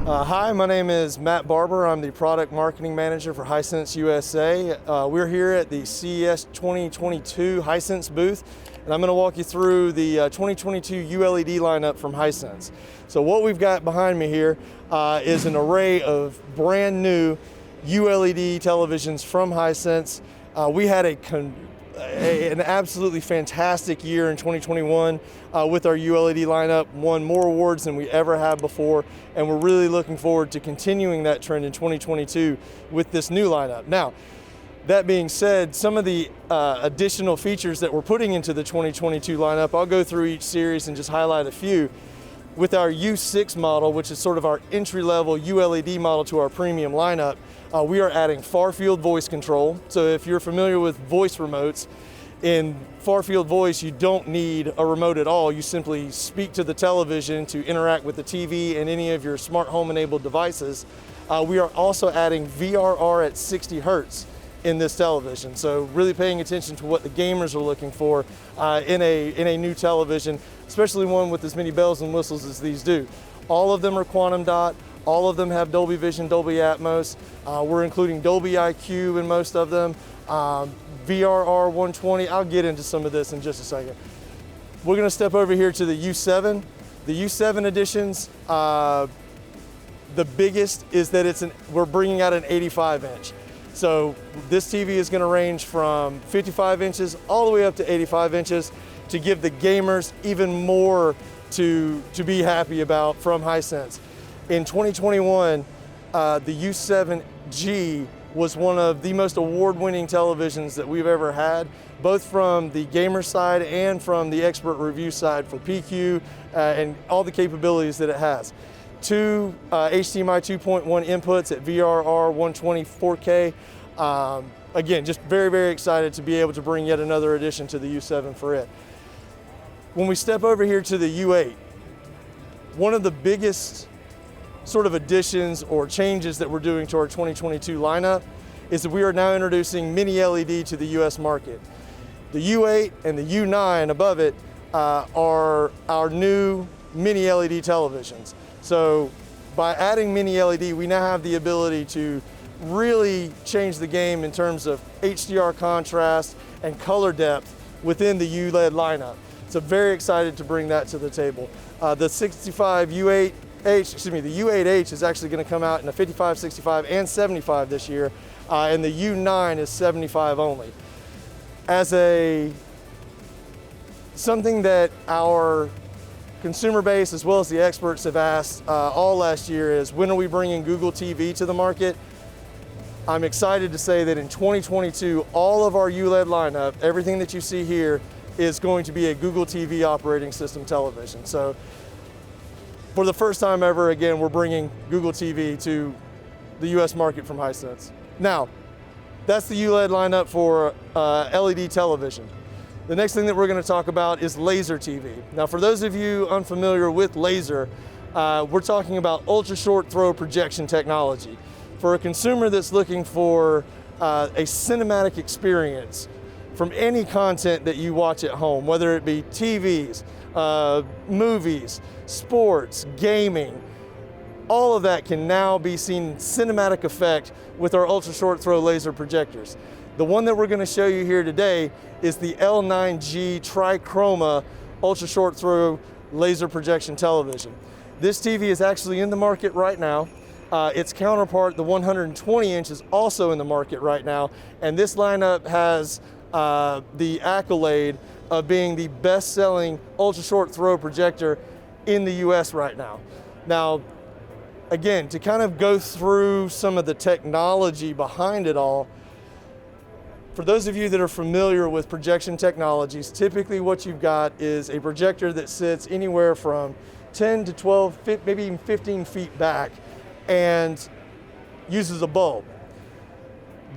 Hi, my name is Matt Barber. I'm the product marketing manager for Hisense USA. We're here at the CES 2022 Hisense booth, and I'm going to walk you through the 2022 ULED lineup from Hisense. So what we've got behind me here is an array of brand new ULED televisions from Hisense. We had an absolutely fantastic year in 2021 with our ULED lineup, won more awards than we ever have before, and we're really looking forward to continuing that trend in 2022 with this new lineup. Now, that being said, some of the additional features that we're putting into the 2022 lineup, I'll go through each series and just highlight a few. With our U6 model, which is sort of our entry-level ULED model to our premium lineup, we are adding far-field voice control. So if you're familiar with voice remotes, in far-field voice, you don't need a remote at all. You simply speak to the television to interact with the TV and any of your smart home-enabled devices. We are also adding VRR at 60 Hertz in this television. So really paying attention to what the gamers are looking for in a new television, especially one with as many bells and whistles as these do. All of them are quantum dot. All of them have Dolby Vision, Dolby Atmos. We're including Dolby IQ in most of them. VRR 120, I'll get into some of this in just a second. We're gonna step over here to the U7. The U7 editions, the biggest is that we're bringing out an 85 inch. So this TV is gonna range from 55 inches all the way up to 85 inches to give the gamers even more to be happy about from Hisense. In 2021, the U7G was one of the most award-winning televisions that we've ever had, both from the gamer side and from the expert review side for PQ and all the capabilities that it has. Two HDMI 2.1 inputs at VRR 120 4K. Again, just very, very excited to be able to bring yet another addition to the U7 for it. When we step over here to the U8, one of the biggest sort of additions or changes that we're doing to our 2022 lineup is that we are now introducing mini LED to the US market. The U8 and the U9 above it are our new mini LED televisions. So by adding mini LED, we now have the ability to really change the game in terms of HDR contrast and color depth within the ULED lineup. So very excited to bring that to the table. The 65 U8H, the U8H is actually going to come out in a 55, 65, and 75 this year, and the U9 is 75 only. As something that our consumer base as well as the experts have asked all last year is, when are we bringing Google TV to the market? I'm excited to say that in 2022, all of our ULED lineup, everything that you see here, is going to be a Google TV operating system television. So for the first time ever, again, we're bringing Google TV to the US market from Hisense. Now, that's the ULED lineup for LED television. The next thing that we're going to talk about is Laser TV. Now, for those of you unfamiliar with laser, we're talking about ultra short throw projection technology. For a consumer that's looking for a cinematic experience from any content that you watch at home, whether it be TVs, movies, sports, gaming, all of that can now be seen in cinematic effect with our ultra short throw laser projectors. The one that we're going to show you here today is the L9G Trichroma ultra short throw laser projection television. This TV is actually in the market right now. Its counterpart, the 120 inch, is also in the market right now, and this lineup has the accolade of being the best-selling ultra-short throw projector in the US right now. Now, again, to kind of go through some of the technology behind it all, for those of you that are familiar with projection technologies, typically what you've got is a projector that sits anywhere from 10 to 12, maybe even 15 feet back and uses a bulb.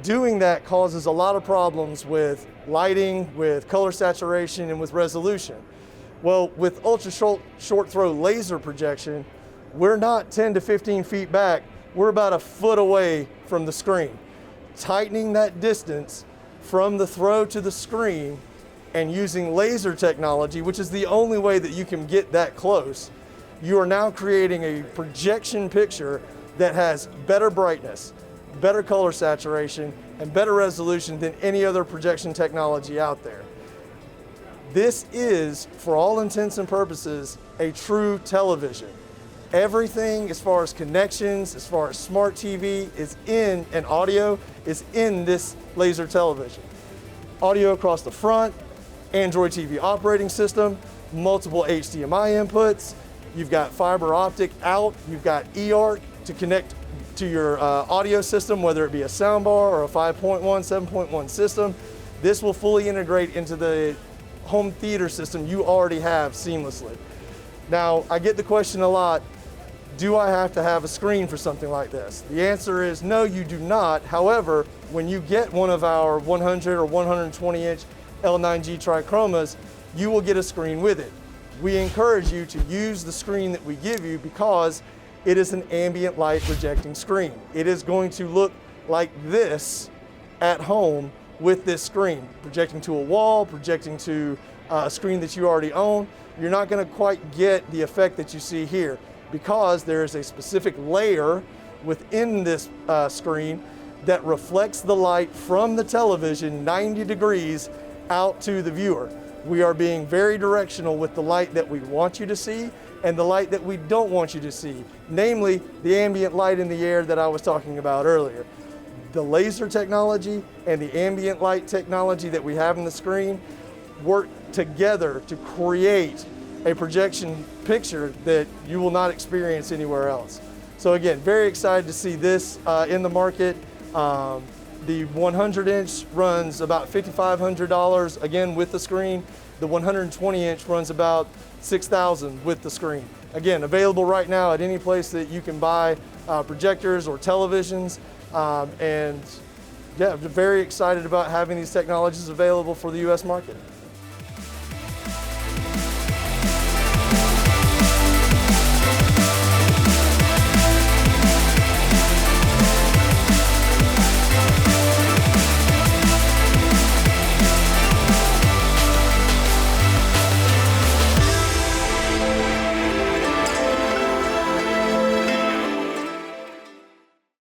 Doing that causes a lot of problems with lighting, with color saturation, and with resolution. Well, with ultra short throw laser projection, we're not 10 to 15 feet back, we're about a foot away from the screen. Tightening that distance from the throw to the screen and using laser technology, which is the only way that you can get that close, you are now creating a projection picture that has better brightness, better color saturation, and better resolution than any other projection technology out there. This is, for all intents and purposes, a true television. Everything as far as connections, as far as smart TV is in, and audio is in this laser television. Audio across the front, Android TV operating system, multiple HDMI inputs, you've got fiber optic out, you've got eARC to connect to your audio system, whether it be a soundbar or a 5.1, 7.1 system. This will fully integrate into the home theater system you already have seamlessly. Now, I get the question a lot, do I have to have a screen for something like this? The answer is no, you do not. However, when you get one of our 100 or 120 inch L9G trichromas, you will get a screen with it. We encourage you to use the screen that we give you because it is an ambient light projecting screen. It is going to look like this at home with this screen, projecting to a wall, projecting to a screen that you already own. You're not going to quite get the effect that you see here because there is a specific layer within this screen that reflects the light from the television 90 degrees out to the viewer. We are being very directional with the light that we want you to see and the light that we don't want you to see, namely the ambient light in the air that I was talking about earlier. The laser technology and the ambient light technology that we have in the screen work together to create a projection picture that you will not experience anywhere else. So again, very excited to see this in the market. The 100 inch runs about $5,500 again with the screen. The 120 inch runs about $6,000 with the screen. Again, available right now at any place that you can buy projectors or televisions. And yeah, I'm very excited about having these technologies available for the US market.